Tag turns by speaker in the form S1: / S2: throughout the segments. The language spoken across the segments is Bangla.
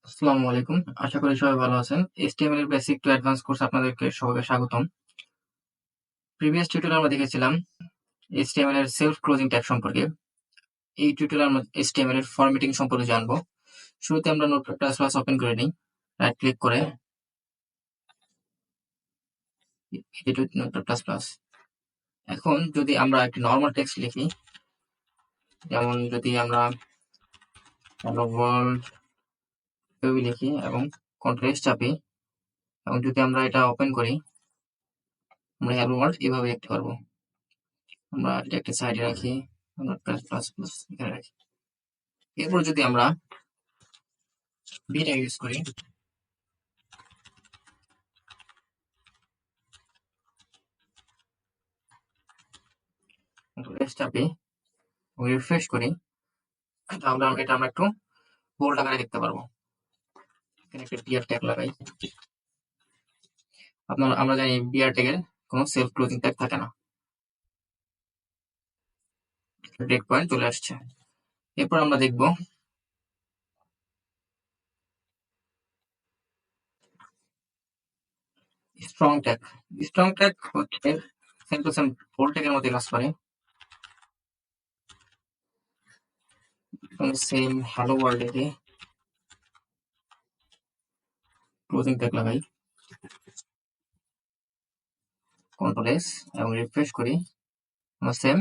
S1: আসসালামু আলাইকুম। আশা করি সবাই ভালো আছেন। HTML এর বেসিক টু অ্যাডভান্স কোর্স আপনাদেরকে সবাইকে স্বাগতম। প্রিভিয়াস টিউটোরিয়ালে আমরা দেখেছিলাম HTML এর সেলফ ক্লোজিং ট্যাগ সম্পর্কে। এই টিউটোরিয়ালে আমরা HTML এর ফরম্যাটিং সম্পর্কে জানবো। শুরুতে আমরা নোটপ্যাড প্লাস ওপেন করে নিই। রাইট ক্লিক করে এডিট নোটপ্যাড প্লাস প্লাস। এখন যদি আমরা একটি নরমাল টেক্সট লিখি, যেমন যদি আমরা হ্যালো ওয়ার্ল্ড লিখি এবং কন্ট্রোল এস চাপি এবং যদি আমরা এটা ওপেন করি, আমরা হ্যালো ওয়ার্ল্ড এভাবে লিখতে পারবো। আমরা এটা একটা সাইডে রাখি, নোটপ্যাড প্লাস প্লাস এখানে রাখি। এরপর যদি আমরা বি ট্যাগ ইউজ করি, চাপি রিফ্রেশ করি, তাহলে এটা আমরা একটু বোল্ড আকারে দেখতে পারবো। এখানে একটা বিআর ট্যাগ লাগাই। আমরা জানি বিআর ট্যাগের কোনো সেলফ ক্লোজিং ট্যাগ থাকে না। ব্রেক পয়েন্ট চলে আসছে। এরপর আমরা দেখব স্ট্রং ট্যাগ। স্ট্রং ট্যাগ হচ্ছে সেম টু সেম বোল্ড ট্যাগের মধ্যে কাজ করে। সেম হ্যালো ওয়ার্ল্ড লিখে ক্লোজিং ট্যাগ লাগাই, কন্ট্রোল এস এবং রিফ্রেশ করি, আমরা সেম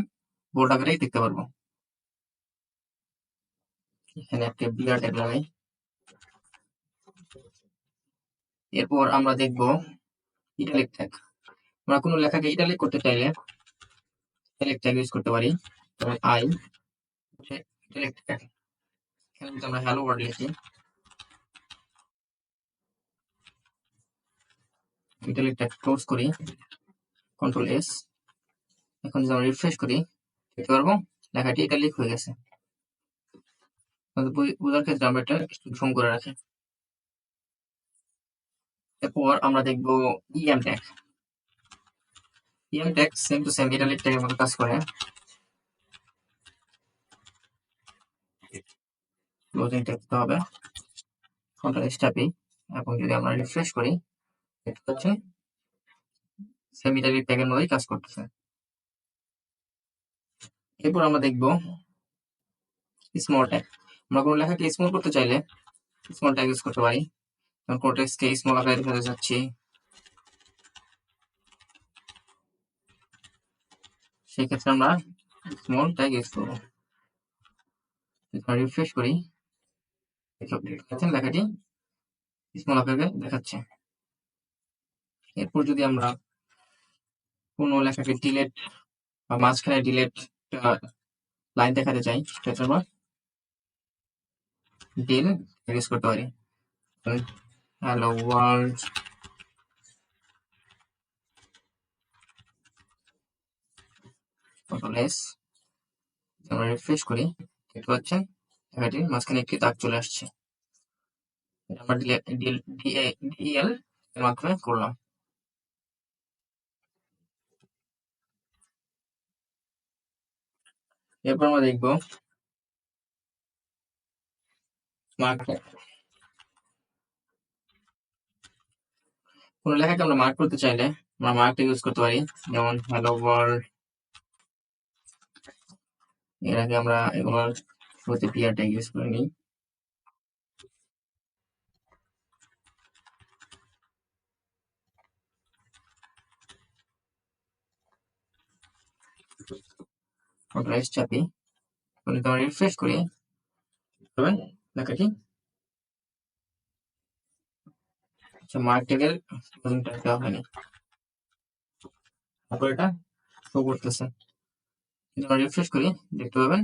S1: বোল্ড আকারেই দেখতে পারবো। এখানে একটা বিআর ট্যাগ লাগাই। এরপর আমরা দেখব ইটালিক ট্যাগ। আমরা কোনো লেখাকে ইটালিক করতে চাইলে ইটালিক ট্যাগ ইউজ করতে পারি। যেমন আই ইটালিক ট্যাগ। এখানে যদি আমরা হ্যালো ওয়ার্ল্ড লিখি, ইটালিক ট্যাগ ক্লোজ করি, কন্ট্রোল এস। এখন যদি আমরা রিফ্রেশ করি, দেখতে পারবো লেখাটি ইটালিক হয়ে গেছে। বোঝার ক্ষেত্রে আমরা এটা একটু জুম করে রাখি। এরপর আমরা দেখবো EM tag. EM tag same to same italic ট্যাগের মতো কাজ করে। ক্লোজিং ট্যাগ দিতে হবে, কন্ট্রোল এস চাপি এবং যদি আমরা রিফ্রেশ করি, দেখতে পাচ্ছেন সেম ইটালিক ট্যাগের মতোই কাজ করতেছে। এরপর আমরা দেখবো স্মল ট্যাগ। আমরা কোনো লেখাকে স্মল করতে চাইলে স্মল ট্যাগ ইউজ করতে পারি। যেমন কোনো টেক্সটকে স্মল আকারে দেখাতে চাচ্ছি, সেক্ষেত্রে আমরা স্মল ট্যাগ ইউজ করবো। রিফ্রেশ করি, লেখাটি স্মল আকারে দেখাচ্ছে। এরপর যদি আমরা কোনো লেখাকে ডিলেট বা মাঝখানে ডিলেট লাইন দেখাতে চাই, সেক্ষেত্রে আমরা ডিল ইউজ করতে পারি। হ্যালো ওয়ার্ল্ড কন্ট্রোল এস, আমরা রিফ্রেশ করি, দেখতে পাচ্ছেন লেখাটির মাঝখানে একটি দাগ চলে আসছে। এটা আমরা ডিএল এর মাধ্যমে করলাম। এরপর আমরা দেখব মার্ক ট্যাগ। কোনো লেখাকে আমরা মার্ক করতে চাইলে আমরা মার্ক ট্যাগ ইউজ করতে পারি। যেমন হ্যালো ওয়ার্ল্ড, এর আগে আমরা এগুলোর শুরুতে বিআর ট্যাগ ইউজ করে নিই। কন্ট্রোল এস চাপি, যদি আমরা রিফ্রেশ করি, তবে লেখাটি মার্ক ট্যাগের দেওয়া হয়নি, তারপর এটা শো করতেছে। যদি আমরা রিফ্রেশ করি, দেখতে পাবেন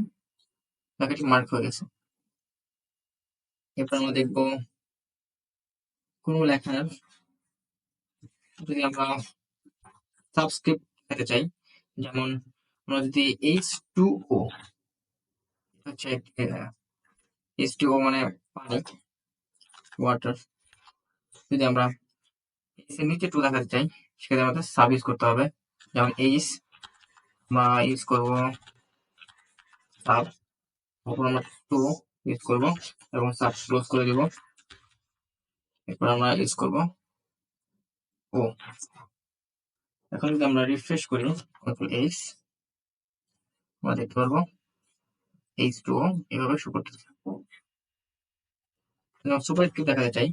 S1: লেখাটি মার্ক হয়ে গেছে। এরপর আমরা দেখবো কোনো লেখার যদি আমরা সাবস্ক্রিপ্ট পেতে চাই, যেমন আমরা যদি H2O হচ্ছে H2O মানে পানি, ওয়াটার, যদি আমরা এর নিচে 2 দেখাতে চাই, সেক্ষেত্রে আমাদের সাব ইউজ করতে হবে। যেমন এইচ আমরা ইউজ করবো সাব, তারপর আমরা 2 ইউজ করবো এবং সাব ক্লোজ করে দিব। এরপর আমরা ইউজ করব ও। এখন যদি আমরা রিফ্রেশ করি কন্ট্রোল এইচ, আমরা দেখতে পারবো H2O এভাবে শো করতেছে। সুপার স্ক্রিপ্ট দেখাতে চাই,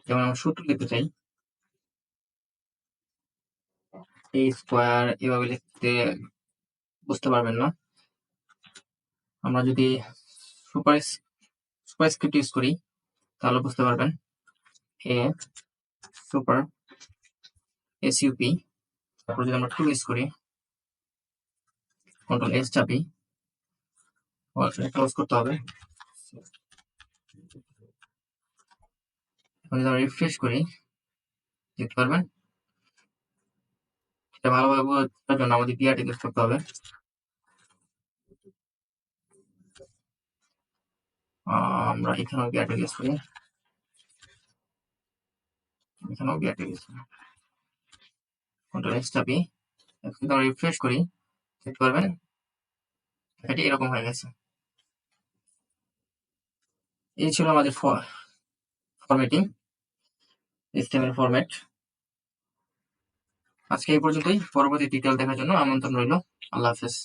S1: যেমন আমরা সূত্র লিখতে চাই, এই স্কোয়ার এভাবে লিখতে বুঝতে পারবেন না। আমরা যদি সুপার স্ক্রিপ্ট ইউজ করি তাহলে বুঝতে পারবেন। এ সুপার এসইউপি, তারপর যদি আমরা টুল ইউজ করি, কন্ট্রোল এস চাপি, ক্লোজ করতে হবে। এখন যদি আমরা রিফ্রেশ করি দেখতে পারবেন। এটা ভালোভাবে বোঝার জন্য আমাদের বিআরটি ইউজ করতে হবে। আমরা এখানেও বিআরটি ইউজ করি, এখানেও বিআরটি ইউজ করি, কন্ট্রোল এস চাপি। এখন যদি আমরা রিফ্রেশ করি দেখতে পারবেন এটা এরকম হয়ে গেছে। এই ছিল আমাদের ফরম্যাটিং, HTML ফরম্যাট। আজকে এই পর্যন্তই। পরবর্তী টিউটোরিয়াল দেখার জন্য আমন্ত্রণ রইল। আল্লাহ হাফেজ।